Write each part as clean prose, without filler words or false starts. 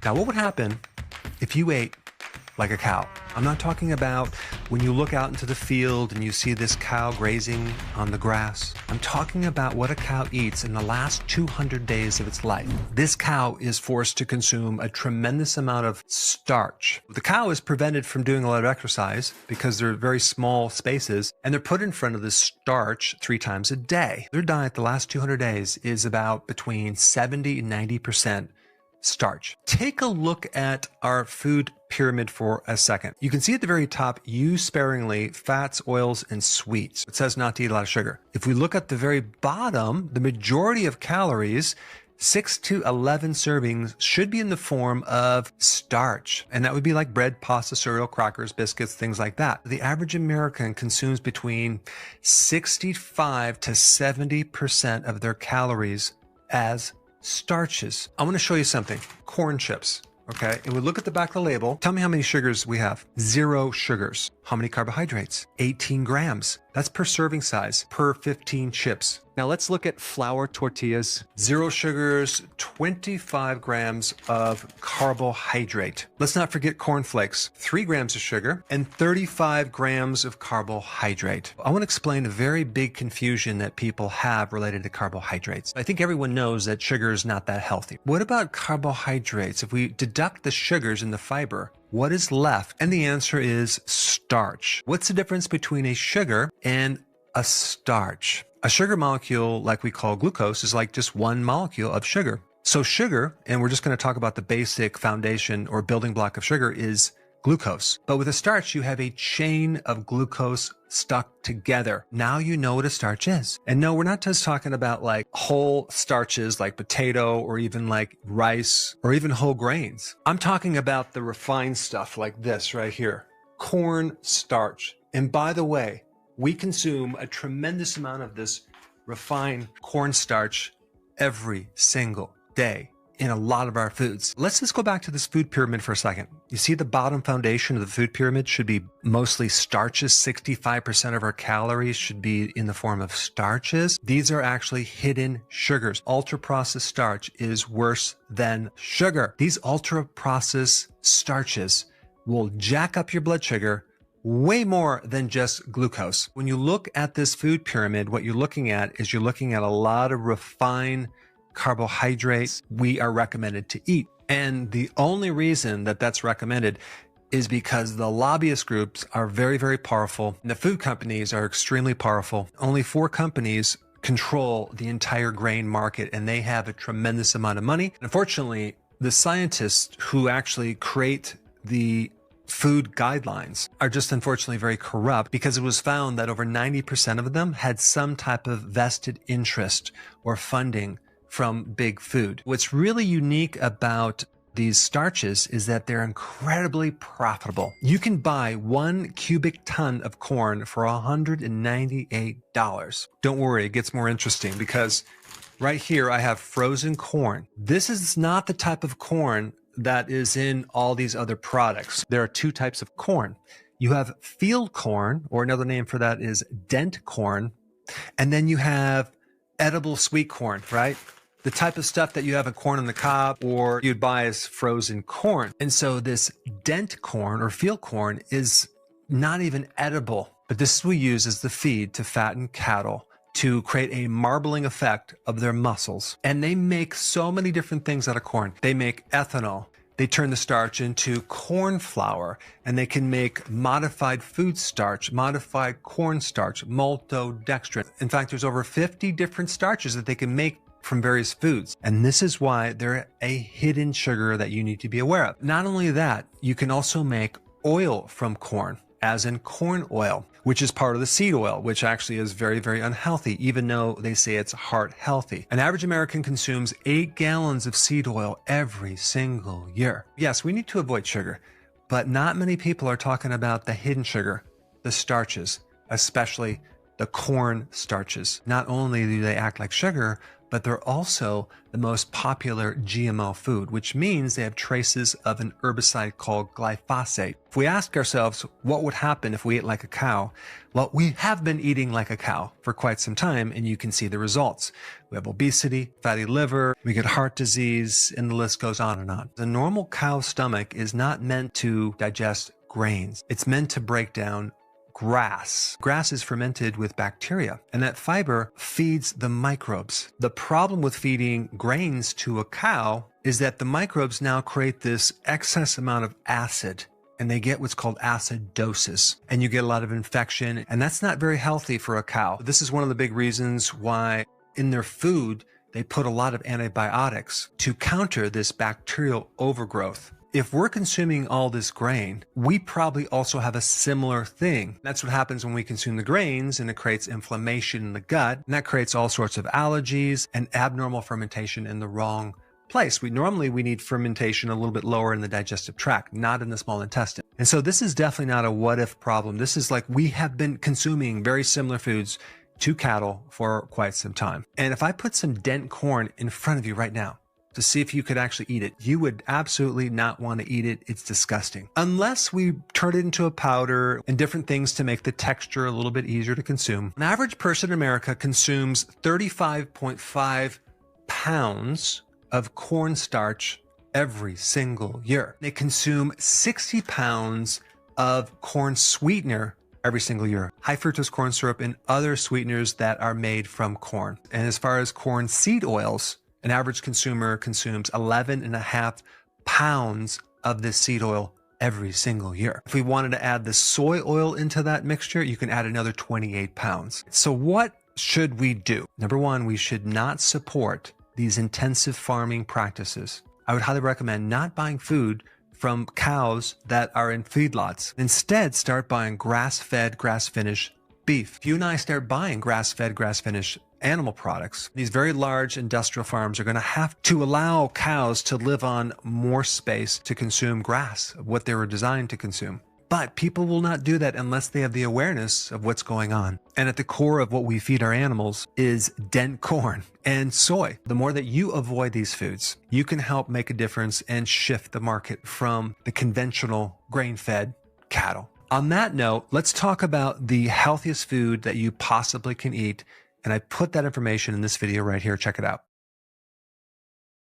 Now, what would happen if you ate like a cow? I'm not talking about when you look out into the field and you see this cow grazing on the grass. I'm talking about what a cow eats in the last 200 days of its life. This cow is forced to consume a tremendous amount of starch. The cow is prevented from doing a lot of exercise because they're very small spaces, and they're put in front of this starch 3 times a day. Their diet the last 200 days is about between 70 and 90% starch. Take a look at our food pyramid for a second. You can see at the very top, use sparingly fats, oils, and sweets. It says not to eat a lot of sugar. If we look at the very bottom, the majority of calories, 6 to 11 servings, should be in the form of starch. And that would be like bread, pasta, cereal, crackers, biscuits, things like that. The average American consumes between 65 to 70% of their calories as starches. I want to show you something. Corn chips. Okay, and we look at the back of the label. Tell me how many sugars we have. 0 sugars. How many carbohydrates? 18 grams. That's per serving size, per 15 chips. Now let's look at flour tortillas. 0 sugars, 25 grams of carbohydrate. Let's not forget cornflakes. 3 grams of sugar and 35 grams of carbohydrate. I want to explain a very big confusion that people have related to carbohydrates. I think everyone knows that sugar is not that healthy. What about carbohydrates? If we deduct the sugars and the fiber, what is left? And the answer is starch. What's the difference between a sugar and a starch? A sugar molecule, like we call glucose, is like just one molecule of sugar. So sugar, and we're just going to talk about the basic foundation or building block of sugar, is glucose. But with a starch, you have a chain of glucose stuck together. Now you know what a starch is. And no, we're not just talking about like whole starches like potato or even like rice or even whole grains. I'm talking about the refined stuff like this right here, corn starch. And by the way, we consume a tremendous amount of this refined cornstarch every single day in a lot of our foods. Let's just go back to this food pyramid for a second. You see the bottom foundation of the food pyramid should be mostly starches. 65% of our calories should be in the form of starches. These are actually hidden sugars. Ultra-processed starch is worse than sugar. These ultra-processed starches will jack up your blood sugar way more than just glucose. When you look at this food pyramid, what you're looking at is you're looking at a lot of refined carbohydrates we are recommended to eat. And the only reason that that's recommended is because the lobbyist groups are very, very powerful. And the food companies are extremely powerful. Only 4 companies control the entire grain market, and they have a tremendous amount of money. Unfortunately, the scientists who actually create the food guidelines are just unfortunately very corrupt, because it was found that over 90% of them had some type of vested interest or funding from big food. What's really unique about these starches is that they're incredibly profitable. You can buy 1 cubic ton of corn for $198. Don't worry, it gets more interesting, because right here I have frozen corn. This is not the type of corn that is in all these other products. There are 2 types of corn. You have field corn, or another name for that is dent corn, and then you have edible sweet corn, right? The type of stuff that you have in corn on the cob or you'd buy as frozen corn. And so this dent corn or field corn is not even edible, but this we use as the feed to fatten cattle to create a marbling effect of their muscles. And they make so many different things out of corn. They make ethanol. They turn the starch into corn flour, and they can make modified food starch, modified corn starch, maltodextrin. In fact, there's over 50 different starches that they can make from various foods. And this is why they're a hidden sugar that you need to be aware of. Not only that, you can also make oil from corn, as in corn oil, which is part of the seed oil, which actually is very, very unhealthy, even though they say it's heart healthy. An average American consumes 8 gallons of seed oil every single year. Yes, we need to avoid sugar, but not many people are talking about the hidden sugar, the starches, especially the corn starches. Not only do they act like sugar, but they're also the most popular GMO food, which means they have traces of an herbicide called glyphosate. If we ask ourselves what would happen if we ate like a cow, well, we have been eating like a cow for quite some time, and you can see the results. We have obesity, fatty liver, we get heart disease, and the list goes on and on. The normal cow stomach is not meant to digest grains. It's meant to break down grass. Grass is fermented with bacteria, and that fiber feeds the microbes. The problem with feeding grains to a cow is that the microbes now create this excess amount of acid, and they get what's called acidosis, and you get a lot of infection, and that's not very healthy for a cow. This is one of the big reasons why in their food they put a lot of antibiotics to counter this bacterial overgrowth. If we're consuming all this grain, we probably also have a similar thing. That's what happens when we consume the grains, and it creates inflammation in the gut, and that creates all sorts of allergies and abnormal fermentation in the wrong place. Normally we need fermentation a little bit lower in the digestive tract, not in the small intestine. And so this is definitely not a what if problem. This is like we have been consuming very similar foods to cattle for quite some time. And if I put some dent corn in front of you right now, to see if you could actually eat it, you would absolutely not want to eat it. It's disgusting. Unless we turn it into a powder and different things to make the texture a little bit easier to consume. An average person in America consumes 35.5 pounds of cornstarch every single year. They consume 60 pounds of corn sweetener every single year. High fructose corn syrup and other sweeteners that are made from corn. And as far as corn seed oils, an average consumer consumes 11.5 pounds of this seed oil every single year. If we wanted to add the soy oil into that mixture, you can add another 28 pounds. So what should we do? Number one, we should not support these intensive farming practices. I would highly recommend not buying food from cows that are in feedlots. Instead, start buying grass-fed, grass-finished beef. If you and I start buying grass-fed, grass-finished animal products, these very large industrial farms are going to have to allow cows to live on more space to consume grass, what they were designed to consume. But people will not do that unless they have the awareness of what's going on. And at the core of what we feed our animals is dent corn and soy. The more that you avoid these foods, you can help make a difference and shift the market from the conventional grain-fed cattle. On that note, let's talk about the healthiest food that you possibly can eat. And I put that information in this video right here. Check it out.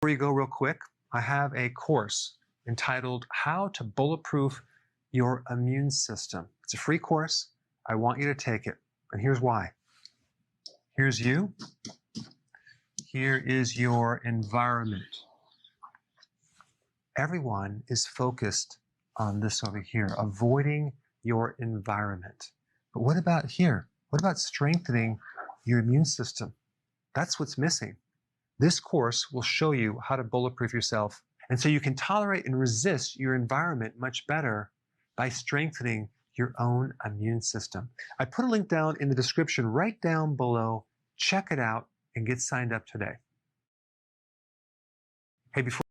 Before you go real quick, I have a course entitled How to Bulletproof Your Immune System. It's a free course. I want you to take it. And here's why. Here's you. Here is your environment. Everyone is focused on this over here, avoiding your environment. But what about here? What about strengthening your immune system? That's what's missing. This course will show you how to bulletproof yourself, and so you can tolerate and resist your environment much better by strengthening your own immune system. I put a link down in the description right down below. Check it out and get signed up today. Hey, before